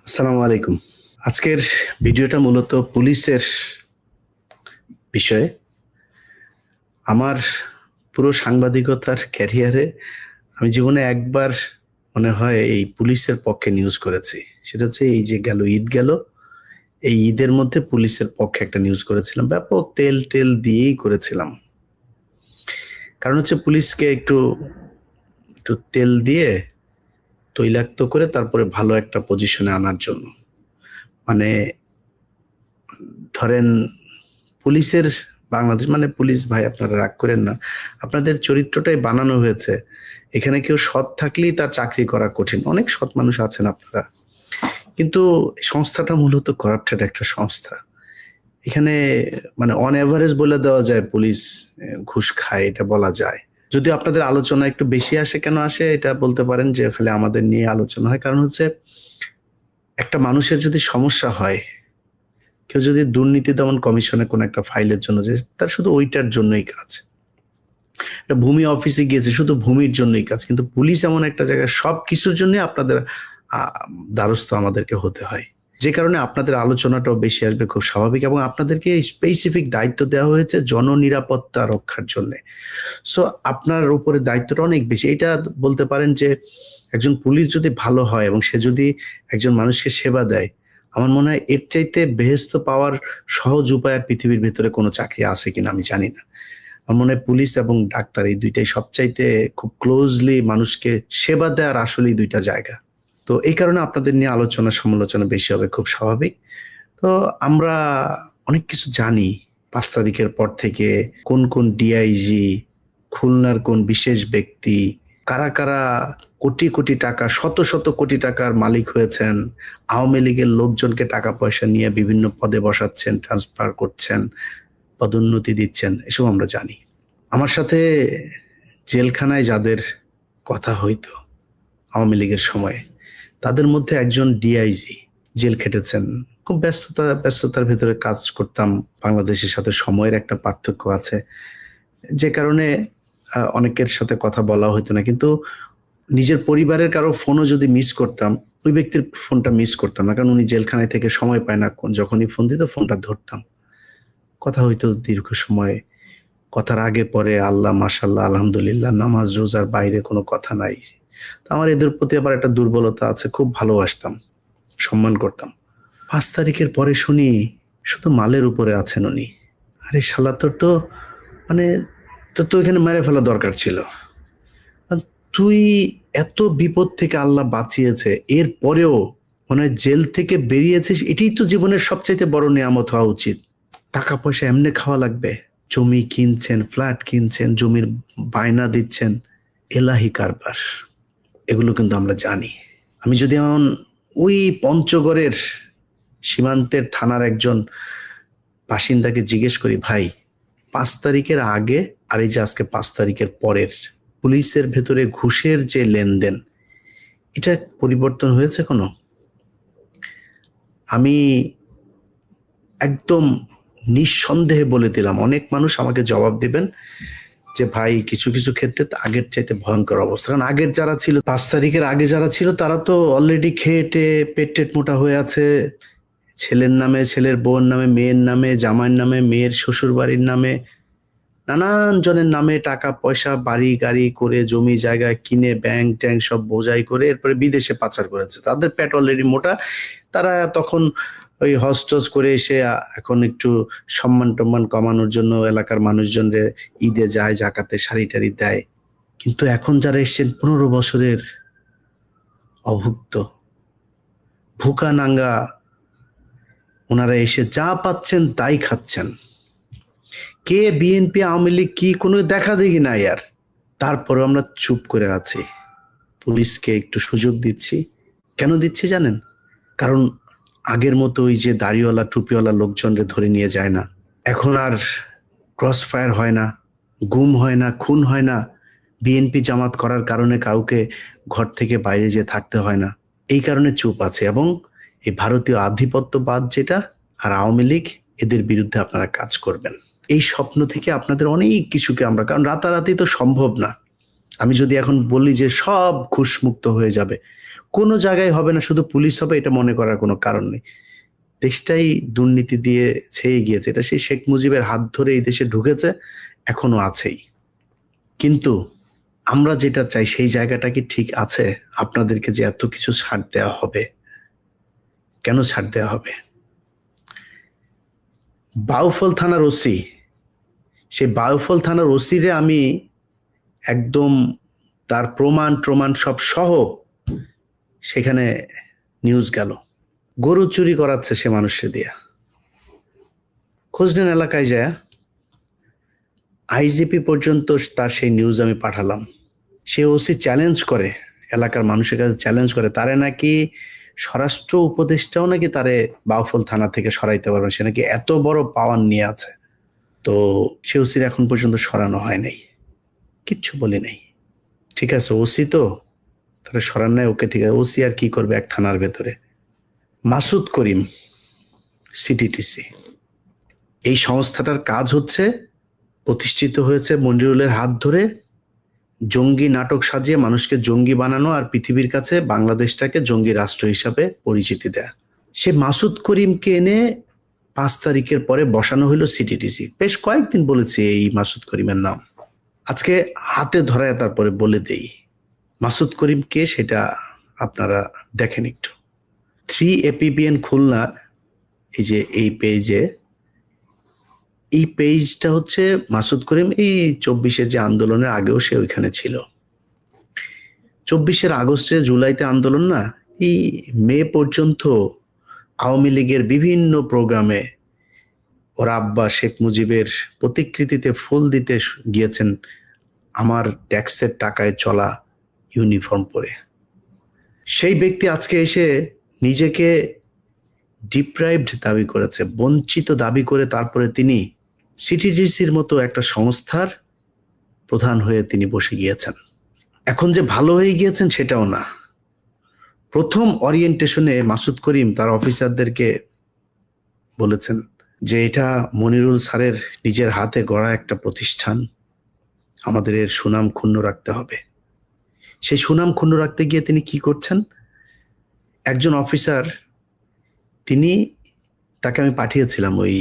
আসসালামু আলাইকুম। আজকের ভিডিওটা মূলত পুলিশের বিষয়ে। আমার পুরো সাংবাদিকতার ক্যারিয়ারে আমি জীবনে একবার মনে হয় এই পুলিশের পক্ষে নিউজ করেছি। সেটা হচ্ছে এই যে গেল ঈদ গেল, এই ঈদের মধ্যে পুলিশের পক্ষে একটা নিউজ করেছিলাম। ব্যাপক তেল দিয়েই করেছিলাম। কারণ হচ্ছে পুলিশকে একটু তেল দিয়ে তৈলাক্ত করে তারপরে ভালো একটা পজিশনে আনার জন্য। মানে ধরেন পুলিশের বাংলাদেশ মানে পুলিশ ভাই আপনারা রাগ করেন না। আপনাদের চরিত্রটাই বানানো হয়েছে। এখানে কেউ সৎ থাকলেই তার চাকরি করা কঠিন। অনেক সৎ মানুষ আছেন আপনারা। কিন্তু সংস্থাটা মূলত করাপ্টেড একটা সংস্থা। এখানে মানে অন এভারেজ বলে দেওয়া যায় পুলিশ ঘুষ খায়, এটা বলা যায়। যদিও আপনাদের আলোচনা একটু বেশি আসে, কেন আসে এটা বলতে পারেন যে খালি আমাদের নিয়ে আলোচনা হয়। কারণ হচ্ছে একটা মানুষের যদি সমস্যা হয়, কেউ যদি দুর্নীতি দমন কমিশনে কোনো একটা ফাইলের জন্য যে তার শুধু ওইটার জন্যই কাজ, একটা ভূমি অফিসে গিয়েছে শুধু ভূমির জন্যই কাজ, কিন্তু পুলিশ এমন একটা জায়গায় সব কিছুর জন্য আপনাদের দ্বারস্থ আমাদেরকে হতে হয়। যে কারণে আপনাদের আলোচনাটাও বেশি আসবে, খুব স্বাভাবিক। এবং আপনাদেরকে স্পেসিফিক দায়িত্ব দেওয়া হয়েছে জননিরাপত্তা রক্ষার জন্য। সো আপনার উপরে দায়িত্বটা অনেক বেশি। এটা বলতে পারেন যে একজন পুলিশ যদি ভালো হয় এবং সে যদি একজন মানুষকে সেবা দেয়, আমার মনে হয় এর চাইতে বেহেস্ত পাওয়ার সহজ উপায় আর পৃথিবীর ভেতরে কোনো চাকরি আছে কিনা আমি জানি না। আমার মনে হয় পুলিশ এবং ডাক্তার এই দুইটাই সবচাইতে খুব ক্লোজলি মানুষকে সেবা দেওয়ার আসলেই দুইটা জায়গা। তো এই কারণে আপনাদের নিয়ে আলোচনা সমালোচনা বেশি হবে, খুব স্বাভাবিক। তো আমরা অনেক কিছু জানি। 5 তারিখের পর থেকে কোন কোন ডিআইজি, খুলনার কোন বিশেষ ব্যক্তি, কারা কারা কোটি কোটি টাকা, শত শত কোটি টাকার মালিক হয়েছেন, আওয়ামী লীগের লোকজনকে টাকা পয়সা নিয়ে বিভিন্ন পদে বসাচ্ছেন, ট্রান্সফার করছেন, পদোন্নতি দিচ্ছেন, এসব আমরা জানি। আমার সাথে জেলখানায় যাদের কথা হইতো আওয়ামী লীগের সময়ে, তাদের মধ্যে একজন ডিআইজি জেল খেটেছেন। খুব ব্যস্ততার ভেতরে কাজ করতাম। বাংলাদেশের সাথে সময়ের একটা পার্থক্য আছে, যে কারণে অনেকের সাথে কথা বলা হইতো না। কিন্তু নিজের পরিবারের কারো ফোনও যদি মিস করতাম, ওই ব্যক্তির ফোনটা মিস করতাম না, কারণ উনি জেলখানায় থেকে সময় পায় না। যখনই ফোন দিত ফোনটা ধরতাম, কথা হইতো দীর্ঘ সময়। কথার আগে পরে আল্লাহ মাশাল্লাহ আলহামদুলিল্লাহ, নামাজ রোজার বাইরে কোনো কথা নাই। তো আমার এদের প্রতি আবার একটা দুর্বলতা আছে, খুব ভালোবাসতাম, সম্মান করতাম। 5 তারিখের পরে শুনি শুধু মালের উপরে আছেন উনি। আরে শালা, তোর তো মানে তোর তো এখানে মেরে ফেলা দরকার ছিল। আর তুই এত বিপদ থেকে আল্লাহ বাঁচিয়েছে, এর পরেও মনে হয় জেল থেকে বেরিয়েছিস, এটাই তো জীবনের সবচাইতে বড় নিয়ামত হওয়া উচিত। টাকা পয়সা এমনি খাওয়া লাগবে? জমি কিনছেন, ফ্ল্যাট কিনছেন, জমির বায়না দিচ্ছেন, এলাহি কারবার। এগুলো কিন্তু আমরা জানি। আমি যদি এখন ওই পঞ্চগড়ের সীমান্তের থানার একজন বাসিন্দাকে জিজ্ঞেস করি, ভাই 5 তারিখের আগে আর এই যে আজকে 5 তারিখের পরের পুলিশের ভেতরে ঘুষের যে লেনদেন, এটা পরিবর্তন হয়েছে কোনো? আমি একদম নিঃসন্দেহে বলে দিলাম, অনেক মানুষ আমাকে জবাব দিবেন যে ভাই কিছু কিছু ক্ষেত্রে তো আগের চাইতে ভয়ঙ্কর অবস্থা। কারণ আগের যারা ছিল, 5 তারিখের আগে যারা ছিল, তারা তো অলরেডি খেয়ে টেয়ে পেট টেট মোটা হয়ে আছে। ছেলের নামে, ছেলের বউর নামে, মেয়ের নামে, জামাইয়ের নামে, মেয়ের শ্বশুর বাড়ির নামে, নানান জনের নামে টাকা পয়সা বাড়ি গাড়ি করে জমি জায়গা কিনে ব্যাংক ট্যাঙ্ক সব বোঝাই করে এরপরে বিদেশে পাচার করেছে। তাদের পেট অলরেডি মোটা। তারা তখন ওই হজ টজ করে এসে এখন একটু সম্মান টম্মান কমানোর জন্য এলাকার মানুষজনরে ঈদে যায়, জাকাতে শাড়ি টাড়ি দেয়। কিন্তু এখন যারা এসছেন 15 বছরের অভুক্ত, ভুকা নাঙ্গা, ওনারা এসে যা পাচ্ছেন তাই খাচ্ছেন। কে বিএনপি আওয়ামী লীগ কি কোনো দেখা দেখি নাই আর। তারপরে আমরা চুপ করে আছি, পুলিশকে একটু সুযোগ দিচ্ছি। কেন দিচ্ছি জানেন? কারণ আগের মতো ওই যে দাড়িওয়ালা টুপিওয়ালা লোকজনরে ধরে নিয়ে যায় না, এখন আর ক্রস ফায়ার হয় না, গুম হয় না, খুন হয় না, বিএনপি জামাত করার কারণে কাউকে ঘর থেকে বাইরে যেয়ে থাকতে হয় না। এই কারণে চুপ আছে। এবং এই ভারতীয় আধিপত্যবাদ যেটা আর আওয়ামী লীগ, এদের বিরুদ্ধে আপনারা কাজ করবেন। এই স্বপ্ন থেকে আপনাদের অনেক কিছুকে আমরা, কারণ রাতারাতি তো সম্ভব না, আমি যদি এখন বলি যে সব ঘুষমুক্ত হয়ে যাবে, কোনো জায়গায় হবে না, শুধু পুলিশ হবে, এটা মনে করার কোনো কারণ নেই। দেশটাই দুর্নীতি দিয়ে ছেয়ে গিয়েছে। এটা সেই শেখ মুজিবের হাত ধরে এই দেশে ঢুকেছে, এখনো আছেই। কিন্তু আমরা যেটা চাই সেই জায়গাটা কি ঠিক আছে? আপনাদেরকে যে এত কিছু ছাড় দেওয়া হবে, কেন ছাড় দেওয়া হবে? বাউফল থানার ওসি, সেই বাউফল থানার ওসিরে আমি একদম তার প্রমাণ সব সহ সেখানে নিউজ গেল। গরু চুরি করাচ্ছে সে মানুষে দিয়া। খোঁজ নেন এলাকায় যায়, আইজিপি পর্যন্ত তার সেই নিউজ আমি পাঠালাম। সে ওসি চ্যালেঞ্জ করে, এলাকার মানুষের কাছে চ্যালেঞ্জ করে, তারে নাকি স্বরাষ্ট্র উপদেষ্টাও নাকি তারে বাউফল থানা থেকে সরাইতে পারবে, সে নাকি এত বড় পাওয়ার নিয়ে আছে। তো সে ওসির এখন পর্যন্ত সরানো হয় নাই, কিচ্ছু বলি নাই। ঠিক আছে, ওসি তো তারা সরান নাই, ওকে ঠিক আছে। ওসি আর কি করবে এক থানার ভেতরে? মাসুদ করিম, সিটিটিসি, এই সংস্থাটার কাজ হচ্ছে, প্রতিষ্ঠিত হয়েছে মনিরুলের হাত ধরে, জঙ্গি নাটক সাজিয়ে মানুষকে জঙ্গি বানানো আর পৃথিবীর কাছে বাংলাদেশটাকে জঙ্গি রাষ্ট্র হিসাবে পরিচিতি দেয়া। সে মাসুদ করিমকে এনে 5 তারিখের পরে বসানো হলো সিটিটিসি। বেশ কয়েকদিন বলেছি এই মাসুদ করিমের নাম, আজকে হাতে ধরায় তারপরে বলে দেই মাসুদ করিম কে, সেটা আপনারা দেখেন একটু। 3APBN খুলনার এই যে এই পেজে, এই পেজটা হচ্ছে মাসুদ করিম এই 24-এর যে আন্দোলনের আগেও সে ওইখানে ছিল। 24-এর আগস্টে জুলাইতে আন্দোলন না, এই মে পর্যন্ত আওয়ামী লীগের বিভিন্ন প্রোগ্রামে ওর আব্বা শেখ মুজিবের প্রতিকৃতিতে ফুল দিতে গিয়েছেন আমার ট্যাক্সের টাকায় চলা ইউনিফর্ম পরে। সেই ব্যক্তি আজকে এসে নিজেকে ডিপ্রাইভড দাবি করেছে, বঞ্চিত দাবি করে তারপরে তিনি সিটিডিসির মতো একটা সংস্থার প্রধান হয়ে তিনি বসে গিয়েছেন। এখন যে ভালো হয়ে গিয়েছেন সেটাও না। প্রথম ওরিয়েন্টেশনে মাসুদ করিম তার অফিসারদেরকে বলেছেন যে এটা মনিরুল স্যারের নিজের হাতে গড়া একটা প্রতিষ্ঠান, আমাদের এর সুনাম ক্ষুণ্ণ রাখতে হবে। সেই সুনাম ক্ষুণ্ণ রাখতে গিয়ে তিনি কি করছেন, একজন অফিসার, তিনি, তাকে আমি পাঠিয়েছিলাম ওই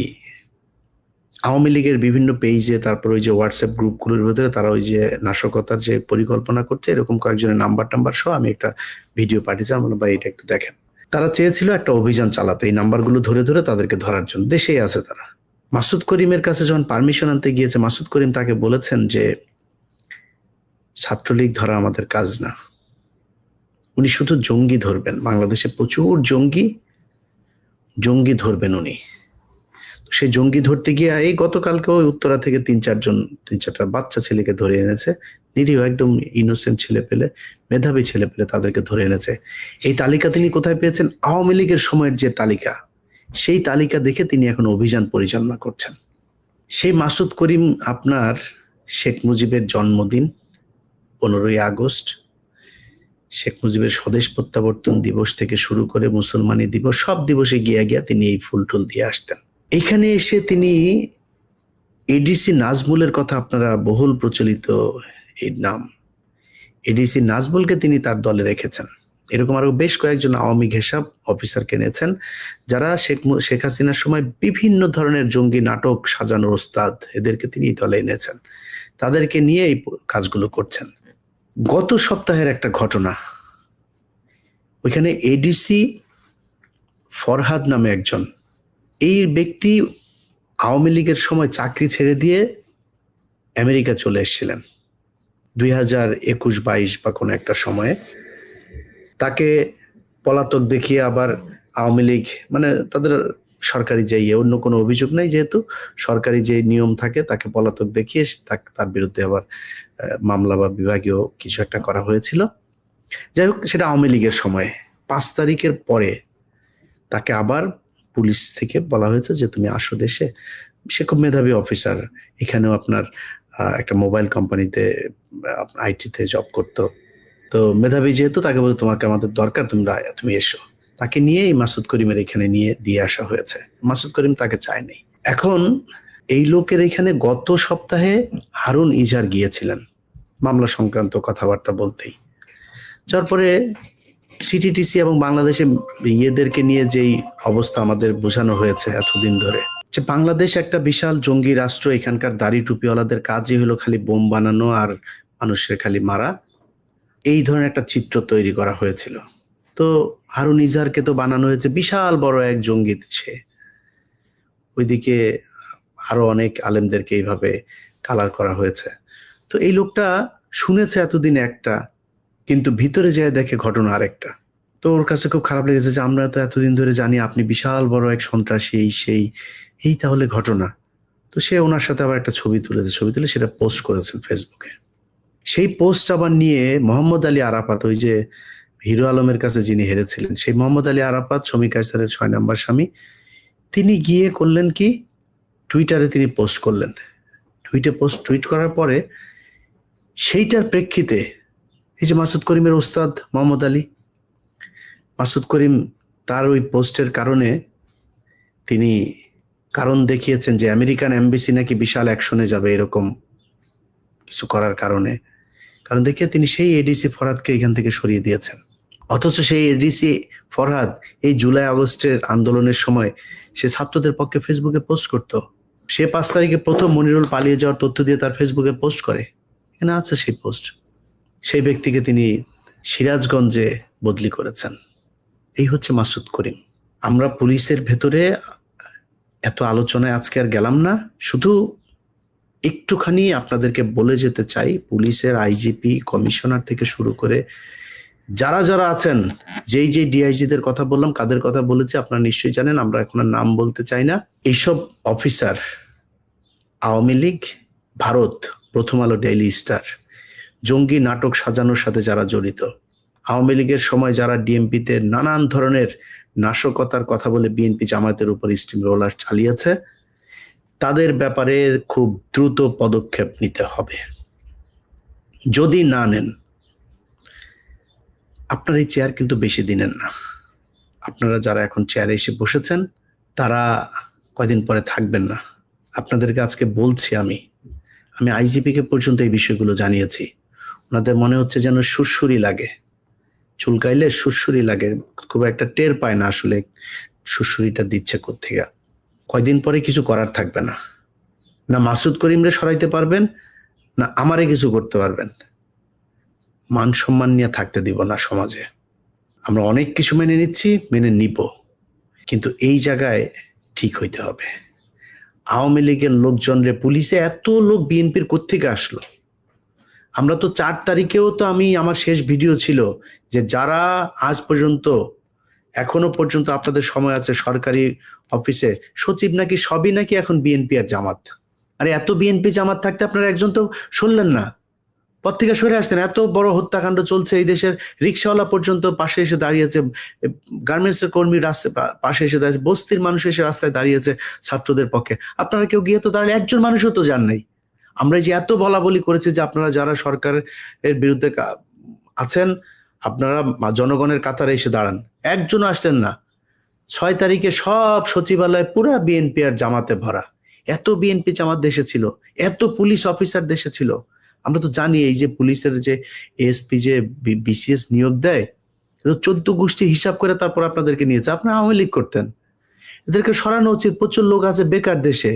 আওয়ামী লীগের বিভিন্ন পেজে, তারপর ওই যে হোয়াটসঅ্যাপ গ্রুপগুলোর ভেতরে তারা ওই যে নাশকতার যে পরিকল্পনা করছে এরকম কয়েকজনের নাম্বার সহ আমি একটা ভিডিও পাঠিয়েছিলাম, বললাম ভাই এটা একটু দেখেন। তারা চেয়েছিল একটা অভিযান চালাতে, এই নাম্বারগুলো ধরে ধরে তাদেরকে ধরার জন্য। দেশেই আছে তারা। মাসুদ করিমের কাছে যখন পারমিশন আনতে গিয়েছে, মাসুদ করিম তাকে বলেছেন যে ছাত্রলীগ ধরা আমাদের কাজ না, উনি শুধু জঙ্গি ধরবেন, বাংলাদেশে প্রচুর জঙ্গি ধরবেন উনি। সে জঙ্গি ধরতে গিয়ে এই গতকালকে ওই উত্তরা থেকে 3-4টা বাচ্চা ছেলেকে ধরে এনেছে, নিরীহ একদম ইনোসেন্ট ছেলে পেলে, মেধাবী ছেলে পেলে, তাদেরকে ধরে এনেছে। এই তালিকা তিনি কোথায় পেয়েছেন? আওয়ামী লীগের সময়ের যে তালিকা, সেই তালিকা দেখে তিনি এখন অভিযান পরিচালনা করছেন। সেই মাসুদ করিম আপনার শেখ মুজিবের জন্মদিন 15ই আগস্ট, শেখ মুজিবের স্বদেশ প্রত্যাবর্তন দিবস থেকে শুরু করে মুসলমানি দিবস, সব দিবসে গিয়া তিনি এই ফুল টুল দিয়ে আসতেন। এখানে এসে তিনি এডিসি নাজমুলের কথা, আপনারা বহুল প্রচলিত এই নাম, এডিসি নাজমুলকে তিনি তার দলে রেখেছেন। এরকম আরো বেশ কয়েকজন আওয়ামী ঘেঁষাব অফিসারকে এনেছেন, যারা শেখ হাসিনার সময় বিভিন্ন ধরনের জঙ্গি নাটক সাজানোর ওস্তাদ, এদেরকে তিনি দলে এনেছেন, তাদেরকে নিয়ে এই কাজগুলো করছেন। গত সপ্তাহের একটা ঘটনা, ওইখানে এডিসি ফরহাদ নামে একজন, এই ব্যক্তি আওয়ামী লীগের সময় চাকরি ছেড়ে দিয়ে আমেরিকা চলে এসেছিলেন 2021-22 বা কোনো একটা সময়ে। তাকে পলাতক দেখিয়ে আবার আওয়ামী লীগ, মানে তাদের সরকারি যে অন্য কোনো অভিযোগ নাই, যেহেতু সরকারি যে নিয়ম থাকে, তাকে পলাতক দেখিয়ে তার বিরুদ্ধে আবার মামলা বা বিভাগীয় কিছু একটা করা হয়েছিল। যাই হোক, সেটা আওয়ামী লীগের সময়। 5 তারিখের পরে তাকে আবার পুলিশ থেকে বলা হয়েছে যে তুমি আসো দেশে। সে খুব মেধাবী অফিসার, এখানেও আপনার একটা মোবাইল কোম্পানিতে আইটিতে জব করতো। তো মেধাবী যেহেতু, তাকে বলে তোমাকে আমাদের দরকার, তুমি এসো। তাকে নিয়ে এই মাসুদ করিমের এখানে নিয়ে দিয়ে আসা হয়েছে। মাসুদ করিম তাকে চায়নি। এখন এই লোকের এখানে গত সপ্তাহে হারুন ইজার গিয়েছিলেন মামলা সংক্রান্ত কথাবার্তা বলতেই। তারপরে সিটিটিসি এবং বাংলাদেশে ইয়েদেরকে নিয়ে যেই অবস্থা আমাদের বোঝানো হয়েছে এতদিন ধরে, যে বাংলাদেশ একটা বিশাল জঙ্গি রাষ্ট্র, এখানকার দাড়ি টুপিওয়ালাদের কাজই হলো খালি বোম বানানো আর মানুষের খালি মারা, এই ধরনের একটা চিত্র তৈরি করা হয়েছিল। তো হারুন ইজাহারকে তো বানানো হয়েছে বিশাল বড় এক জঙ্গি, সে ওইদিকে আরো অনেক আলেমদেরকে এইভাবে কালার করা হয়েছে। তো এই লোকটা শুনেছে এতদিন একটা, কিন্তু ভিতরে যায় দেখে ঘটনা আরেকটা। তো ওর কাছে খুব খারাপ লেগেছে যে আমরা তো এতদিন ধরে জানি আপনি বিশাল বড় এক সন্ত্রাসী, এই তাহলে ঘটনা। তো সে ওনার সাথে আবার একটা ছবি তুলেছে, ছবি তুলে সেটা পোস্ট করেছেন ফেসবুকে। সেই পোস্ট আবার নিয়ে মোহাম্মদ আলী আরাফাত, ওই যে হিরো আলমের কাছে যিনি হেরেছিলেন, সেই মোহাম্মদ আলী আরাফাত, শমী কায়সারের 6 নম্বর স্বামী, তিনি গিয়ে করলেন কি, টুইটারে তিনি পোস্ট করলেন। টুইট করার পরে সেইটার প্রেক্ষিতে এই যে মাসুদ করিমের ওস্তাদ মোহাম্মদ আলী, মাসুদ করিম তার ওই পোস্টের কারণে তিনি কারণ দেখিয়েছেন যে আমেরিকান এমবেসি নাকি বিশাল অ্যাকশনে যাবে এরকম কিছু করার কারণে, কারণ দেখিয়ে তিনি সেই এডিসি ফরহাদকে এখান থেকে সরিয়ে দিয়েছেন। অথচ সেই এডিসি ফরহাদ এই জুলাই আগস্টের আন্দোলনের সময় সে ছাত্রদের পক্ষে ফেসবুকে পোস্ট করত। সে 5 তারিখে প্রথম মনিরুল পালিয়ে যাওয়ার তথ্য দিয়ে তার ফেসবুকে পোস্ট করে, এখানে আছে সেই পোস্ট। সেই ব্যক্তিকে তিনি সিরাজগঞ্জে বদলি করেছেন। এই হচ্ছে মাসুদ করিম। আমরা পুলিশের ভেতরে এত আলোচনায় আজকে আর গেলাম না, শুধু একটুখানি আপনাদেরকে বলে যেতে চাই, পুলিশের আইজিপি, কমিশনার থেকে শুরু করে যারা যারা আছেন, যেই ডিআইজিদের কথা বললাম, কাদের কথা বলেছি আপনারা নিশ্চয়ই জানেন, আমরা এখন আর নাম বলতে চাই না। এইসব অফিসার আওয়ামী লীগ, ভারত, প্রথম আলো, ডেইলি স্টার, জঙ্গি নাটক সাজানোর সাথে যারা জড়িত, আওয়ামী লীগের সময় যারা ডিএমপিতে নানান ধরনের নাশকতার কথা বলে বিএনপি জামায়াতের উপর স্টিম রোলার চালিয়েছে, তাদের ব্যাপারে খুব দ্রুত পদক্ষেপ নিতে হবে। যদি না নেন, আপনার এই চেয়ার কিন্তু বেশি দিনের না। আপনারা যারা এখন চেয়ারে এসে বসেছেন তারা কয়দিন পরে থাকবেন না। আপনাদেরকে আজকে বলছি, আমি আইজিপিকে পর্যন্ত এই বিষয়গুলো জানিয়েছি। ওনাদের মনে হচ্ছে যেন সুরসুরি লাগে, চুলকাইলে সুরসুরি লাগে, খুব একটা টের পায় না আসলে সুরসুরিটা দিচ্ছে কোত্থেকে। কয়দিন পরে কিছু করার থাকবে না, না মাসুদ করিমরে সরাইতে পারবেন, না আমারে কিছু করতে পারবেন। মান সম্মান নিয়ে থাকতে দিব না সমাজে। আমরা অনেক কিছু মেনে নিচ্ছি, মেনে নিব, কিন্তু এই জায়গায় ঠিক হইতে হবে। আওয়ামী লীগের লোকজনরে পুলিশে এত লোক বিএনপির কোত্থেকে আসলো? আমরা তো 4 তারিখেও তো আমার শেষ ভিডিও ছিল যে যারা আজ পর্যন্ত, এখনো পর্যন্ত আপনাদের সময় আছে সরকারি অফিসে সচিব নাকি সবই নাকি এখন বিএনপি আর জামাত। আরে এত বিএনপি জামাত থাকতে আপনারা একজন তো শুনলেন না, পর থেকে সরে আসতেন। এত বড় হত্যাকাণ্ড চলছে এই দেশের, রিক্সাওয়ালা পর্যন্ত পাশে এসে দাঁড়িয়েছে, গার্মেন্টসের কর্মী পাশে এসে দাঁড়িয়েছে, বস্তির মানুষ এসে রাস্তায় দাঁড়িয়েছে ছাত্রদের পক্ষে। আপনারা কেউ গিয়ে তো দাঁড়ালে, একজন মানুষও তো যান নাই। আমরা যে এত বলা বলি করেছি যে আপনারা যারা সরকারের বিরুদ্ধে আছেন আপনারা জনগণের কাতারে এসে দাঁড়ান, একজনও আসলেন না। 6 তারিখে সব সচিবালয় পুরা বিএনপি আর জামাতে ভরা। এত বিএনপি জামাত দেশে ছিল, এত পুলিশ অফিসার দেশে ছিল। আমরা তো জানি এই যে পুলিশের যে এসপি যে বিসিএস নিয়োগ দেয়, 14 গোষ্ঠী হিসাব করে তারপর আপনাদেরকে নিয়েছে। আপনারা আওয়ামী লীগ করতেন, এদেরকে সরানো উচিত। প্রচুর লোক আছে বেকার দেশে,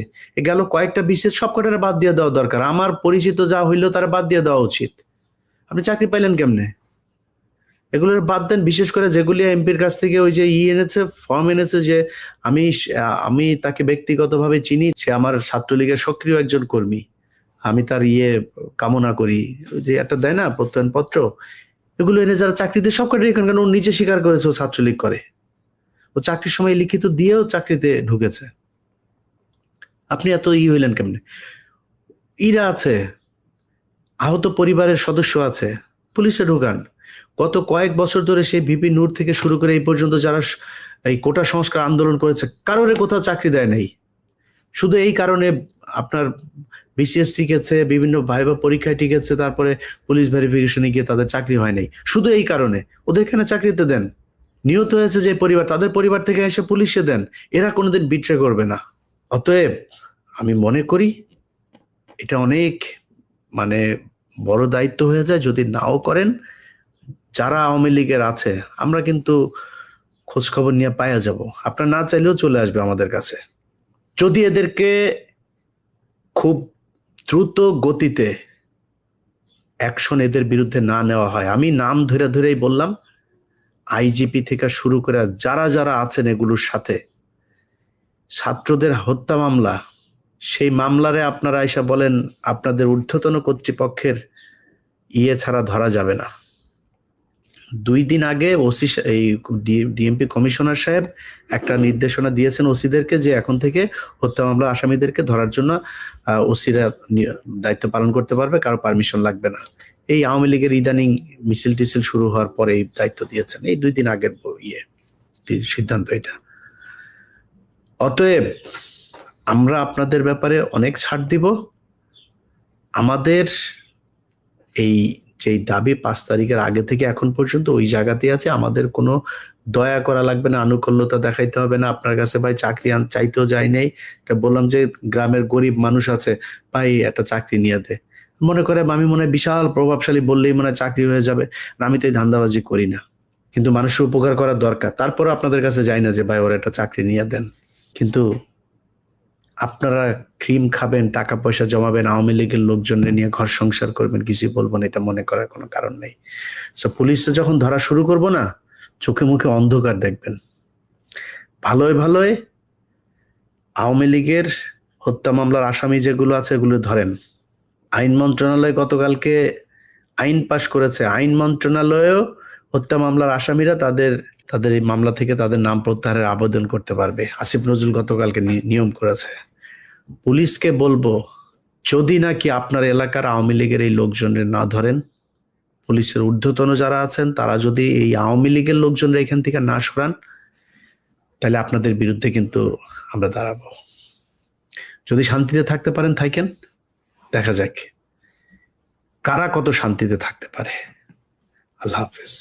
গেল কয়েকটা বিশেষ, সব কটারে বাদ দিয়ে দেওয়া দরকার। আমার পরিচিত যা হইলো তারা বাদ দিয়ে দেওয়া উচিত। আপনি চাকরি পাইলেন কেমনে? এগুলোর বাদ দেন। বিশেষ করে যেগুলি এমপির কাছ থেকে ওই যে এনেছে, ফর্ম এনেছে, যে আমি তাকে ব্যক্তিগতভাবে চিনি, সে আমার ছাত্রলীগের সক্রিয় একজন কর্মী, আমি তার কামনা করি, যে একটা দেয় না প্রত্যয়ন পত্র, এগুলো এনে যারা চাকরিতে, সব কটাই এখানকার, ও নিজে স্বীকার করেছে ও ছাত্রলীগ করে, ও চাকরির সময় লিখিত দিয়েও চাকরিতে ঢুকেছে। আপনি এত হইলেন কেমনে? ইরা আছে, আহত পরিবারের সদস্য আছে, পুলিশে ঢুকান। গত কয়েক বছর ধরে সেই ভিপি নূর থেকে শুরু করে এই পর্যন্ত যারা এই কোটা সংস্কার আন্দোলন করেছে, কারোরে কোথাও চাকরি দেয় নাই। শুধু এই কারণে আপনার বিসিএস টিকেছে, বিভিন্ন ভাইবা পরীক্ষায় টিকেছে, তারপরে পুলিশ ভেরিফিকেশনে গিয়ে তাদের চাকরি হয় নাই। শুধু এই কারণে ওদের এখানে চাকরিতে দেন। নিহত হয়েছে যে পরিবার, তাদের পরিবার থেকে এসে পুলিশে দেন। এরা কোনোদিন বিট্রে করবে না। অতএব আমি মনে করি এটা অনেক বড় দায়িত্ব হয়ে যায়। যদি নাও করেন, যারা আওয়ামী লীগের আছে আমরা কিন্তু খোঁজ খবর নিয়ে পাইয়া যাব, আপনার না চাইলেও চলে আসবে আমাদের কাছে। যদি এদেরকে খুব দ্রুত গতিতে অ্যাকশন এদের বিরুদ্ধে না নেওয়া হয়, আমি নাম ধরে ধরেই বললাম, আইজিপি থেকে শুরু করে যারা যারা আছেন এগুলোর সাথে, ছাত্রদের হত্যা মামলা, সেই মামলারে আপনারা আইসা বলেন আপনাদের ঊর্ধ্বতন কর্তৃপক্ষের ইয়ে ছাড়া ধরা যাবে না। 2 দিন আগে ওসি এই ডিএমপি কমিশনার সাহেব একটা নির্দেশনা দিয়েছেন ওসিদেরকে যে এখন থেকে হত্যা মামলা আসামিদেরকে ধরার জন্য ওসিরা দায়িত্ব পালন করতে পারবে, কারো পারমিশন লাগবে না। এই আওয়ামী লীগের ইদানিং মিছিল টিছিল শুরু হওয়ার পরে এই দায়িত্ব দিয়েছেন, এই 2 দিন আগের সিদ্ধান্ত এটা। অতএব আমরা আপনাদের ব্যাপারে অনেক ছাড় দিব। আমাদের এই যে দাবি 5 তারিখের আগে থেকে এখন পর্যন্ত ওই জায়গাতেই আছে। আমাদের কোনো দয়া করা লাগবে না, আনুকূল্যতা দেখাইতে হবে না। আপনার কাছে ভাই চাকরি চাইতেও যাই নাই, বললাম যে গ্রামের গরিব মানুষ আছে, ভাই একটা চাকরি নিয়ে দে, মনে করে আমি মনে হয় বিশাল প্রভাবশালী বললেই মনে হয় চাকরি হয়ে যাবে। আমি তো এই ধান্দাবাজি করি না, কিন্তু মানুষের উপকার করার দরকার। তারপরে আপনাদের কাছে যাই না যে ভাই ওর একটা চাকরি নিয়ে দেন। কিন্তু আপনারা ক্রিম খাবেন, টাকা পয়সা জমাবেন, আওয়ামী লীগের লোকজনের নিয়ে ঘর সংসার করবেন, কিছুই বলবো না, এটা মনে করার কোনো কারণ নেই। পুলিশে যখন ধরা শুরু করব না, চোখে মুখে অন্ধকার দেখবেন। ভালোই ভালোই আওয়ামী লীগের হত্যা মামলার আসামি যেগুলো আছে এগুলো ধরেন। আইন মন্ত্রণালয় গতকালকে আইন পাশ করেছে, আইন মন্ত্রণালয়েও হত্যা মামলার আসামিরা তাদের তাদের এই মামলা থেকে তাদের নাম প্রত্যাহারের আবেদন করতে পারবে। আসিফ নজরুল গতকালকে নিয়ম করেছে। পুলিশকে বলবো, যদি নাকি আপনার এলাকার আওয়ামী লীগের এই লোকজনের না ধরেন, পুলিশের ঊর্ধ্বতন যারা আছেন তারা যদি এই আওয়ামী লীগের লোকজনের এখান থেকে না সরান, তাহলে আপনাদের বিরুদ্ধে কিন্তু আমরা দাঁড়াবো। যদি শান্তিতে থাকতে পারেন থাকেন, দেখা যাক কারা কত শান্তিতে থাকতে পারে। আল্লাহ হাফেজ।